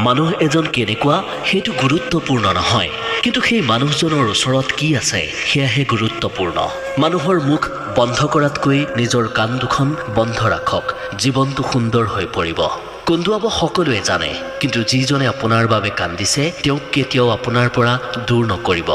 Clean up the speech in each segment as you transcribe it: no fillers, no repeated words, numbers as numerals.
মানুহ এজন কেনেকুৱা সেইটো গুৰুত্বপূৰ্ণ নহয়, কিন্তু সেই মানুহজনৰ ওচৰত কি আছে সেয়াহে গুৰুত্বপূৰ্ণ। মানুহৰ মুখ বন্ধ কৰাতকৈ নিজৰ কাণ দুখন বন্ধ ৰাখক, জীৱনটো সুন্দৰ হৈ পৰিব। কন্দুৱাব সকলোৱে জানে, কিন্তু যিজনে আপোনাৰ বাবে কান্দিছে তেওঁক কেতিয়াও আপোনাৰ পৰা দূৰ নকৰিব।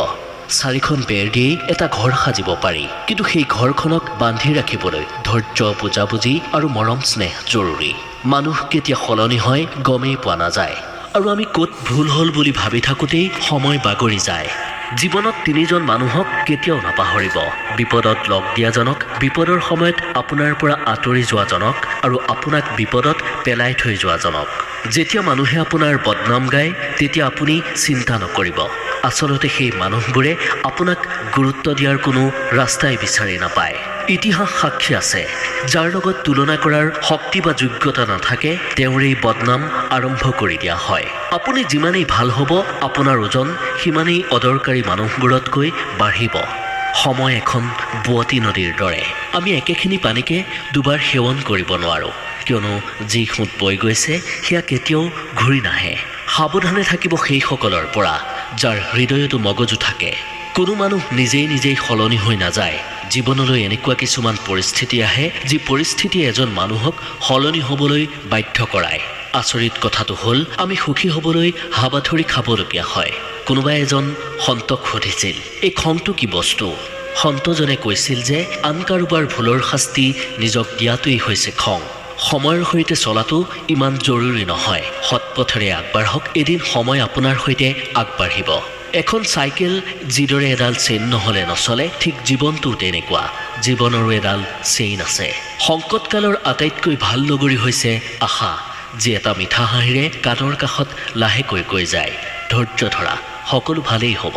চাৰিখন বেৰ দিয়েই এটা ঘৰ সাজিব পাৰি, কিন্তু সেই ঘৰখনক বান্ধি ৰাখিবলৈ ধৈৰ্য, বুজাবুজি আৰু মৰম স্নেহ জৰুৰী। মানুহ কেতিয়া সলনি হয় গমেই পোৱা নাযায়, আৰু আমি ক'ত ভুল হ'ল বুলি ভাবি থাকোঁতেই সময় বাগৰি যায়। জীৱনত তিনিজন মানুহক কেতিয়াও নাপাহৰিব: বিপদত লগ দিয়াজনক, বিপদৰ সময়ত আপোনাৰ পৰা আঁতৰি যোৱাজনক, আৰু আপোনাক বিপদত পেলাই থৈ যোৱাজনক। যেতিয়া মানুহে আপোনাৰ বদনাম গায় তেতিয়া আপুনি চিন্তা নকৰিব। আচলতে সেই মানুহবোৰে আপোনাক গুৰুত্ব দিয়াৰ কোনো ৰাস্তাই বিচাৰি নাপায়। ইতিহাস সাক্ষী আছে, যাৰ লগত তুলনা কৰাৰ শক্তি বা যোগ্যতা নাথাকে তেওঁৰেই বদনাম আৰম্ভ কৰি দিয়া হয়। আপুনি যিমানেই ভাল হ'ব আপোনাৰ ওজন সিমানেই অদৰকাৰী মানুহবোৰতকৈ বাঢ়িব। সময় এখন বোৱতী নদীৰ দৰে, আমি একেখিনি পানীকে দুবাৰ সেৱন কৰিব নোৱাৰোঁ, কিয়নো যি সোঁত বৈ গৈছে সেয়া কেতিয়াও ঘূৰি নাহে। সাৱধানে থাকিব সেইসকলৰ পৰা যাৰ হৃদয়তো মগজু থাকে। কোনো মানুহ নিজেই সলনি হৈ নাযায়। জীৱনলৈ এনেকুৱা কিছুমান পৰিস্থিতি আহে যি পৰিস্থিতিয়ে এজন মানুহক সলনি হ'বলৈ বাধ্য কৰায়। আচৰিত কথাটো হ'ল আমি সুখী হ'বলৈ হাবাথুৰি খাবলগীয়া হয়। কোনোবা এজন সন্তক সুধিছিল, এই খংটো কি বস্তু? সন্তজনে কৈছিল যে আন কাৰোবাৰ ভুলৰ শাস্তি নিজক দিয়াটোৱেই হৈছে খং। সময়ৰ সৈতে চলাটো ইমান জৰুৰী নহয়। সৎপথেৰে আগবাঢ়ক, এদিন সময় আপোনাৰ সৈতে আগবাঢ়িব। এখন চাইকেল যিদৰে এডাল চেইন নহ'লে নচলে, ঠিক জীৱনটোও তেনেকুৱা। জীৱনৰো এডাল চেইন আছে। সংকটকালৰ আটাইতকৈ ভাল লগৰী হৈছে আশা, যি এটা মিঠা হাঁহিৰে কাণৰ কাষত লাহেকৈ কৈ যায়, ধৈৰ্য ধৰা, সকলো ভালেই হ'ব।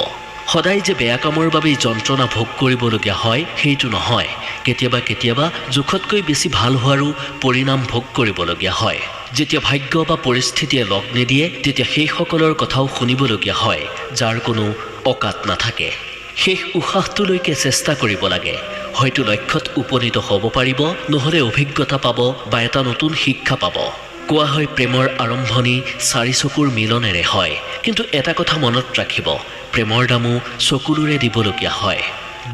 সদায় যে বেয়া কামৰ বাবেই যন্ত্ৰণা ভোগ কৰিবলগীয়া হয় সেইটো নহয়। কেতিয়াবা জোখতকৈ বেছি ভাল হোৱাৰো পৰিণাম ভোগ কৰিবলগীয়া হয়। যেতিয়া ভাগ্য বা পৰিস্থিতিয়ে লগ নিদিয়ে তেতিয়া সেইসকলৰ কথাও শুনিবলগীয়া হয় যাৰ কোনো অকাত নাথাকে। শেষ উশাহটোলৈকে চেষ্টা কৰিব লাগে। হয়তো লক্ষ্যত উপনীত হ'ব পাৰিব, নহ'লে অভিজ্ঞতা পাব বা এটা নতুন শিক্ষা পাব। কোৱা হয় প্ৰেমৰ আৰম্ভণি চাৰি চকুৰ মিলনেৰে হয়, কিন্তু এটা কথা মনত ৰাখিব, প্ৰেমৰ দামো চকুলোৰে দিবলগীয়া হয়।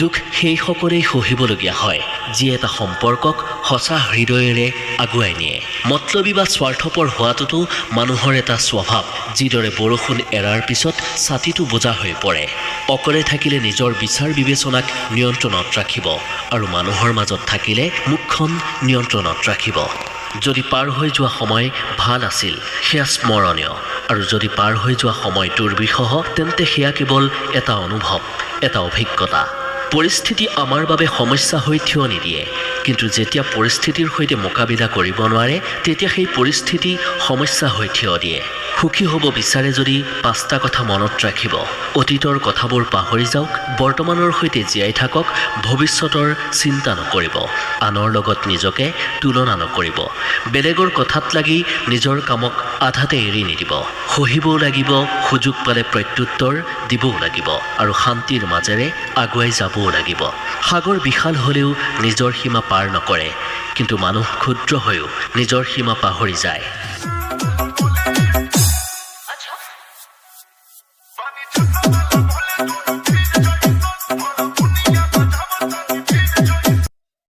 দুখ সেইসকলেই সহিবলগীয়া হয় যি এটা সম্পৰ্কক সঁচা হৃদয়েৰে আগুৱাই নিয়ে। মতলবী বা স্বাৰ্থপৰ হোৱাটোতো মানুহৰ এটা স্বভাৱ। যিদৰে বৰষুণ এৰাৰ পিছত ছাতিটো বোজা হৈ পৰে। অকলে থাকিলে নিজৰ বিচাৰ বিবেচনাক নিয়ন্ত্ৰণত ৰাখিব, আৰু মানুহৰ মাজত থাকিলে মুখখন নিয়ন্ত্ৰণত ৰাখিব। যদি পাৰ হৈ যোৱা সময় ভাল আছিল সেয়া স্মৰণীয়, আৰু যদি পাৰ হৈ যোৱা সময় দুৰ্বিষহ তেন্তে সেয়া কেৱল এটা অনুভৱ, এটা অভিজ্ঞতা। পৰিস্থিতি আমাৰ বাবে সমস্যা হৈ থিয় নিদিয়ে, কিন্তু যেতিয়া পৰিস্থিতিৰ সৈতে মোকাবিলা কৰিব নোৱাৰে তেতিয়া সেই পৰিস্থিতি সমস্যা হৈ থিয় দিয়ে। সুখী হ'ব বিচাৰে যদি পাঁচটা কথা মনত ৰাখিব: অতীতৰ কথাবোৰ পাহৰি যাওক, বৰ্তমানৰ সৈতে জীয়াই থাকক, ভৱিষ্যতৰ চিন্তা নকৰিব, আনৰ লগত নিজকে তুলনা নকৰিব, বেলেগৰ কথাত লাগি নিজৰ কামক আধাতে এৰি নিদিব, সহিবও লাগিব, সুযোগ পালে প্ৰত্যুত্তৰ দিবও লাগিব, আৰু শান্তিৰ মাজেৰে আগুৱাই যাবও লাগিব। সাগৰ বিশাল হ'লেও নিজৰ সীমা পাৰ নকৰে, কিন্তু মানুহ ক্ষুদ্ৰ হৈও নিজৰ সীমা পাহৰি যায়।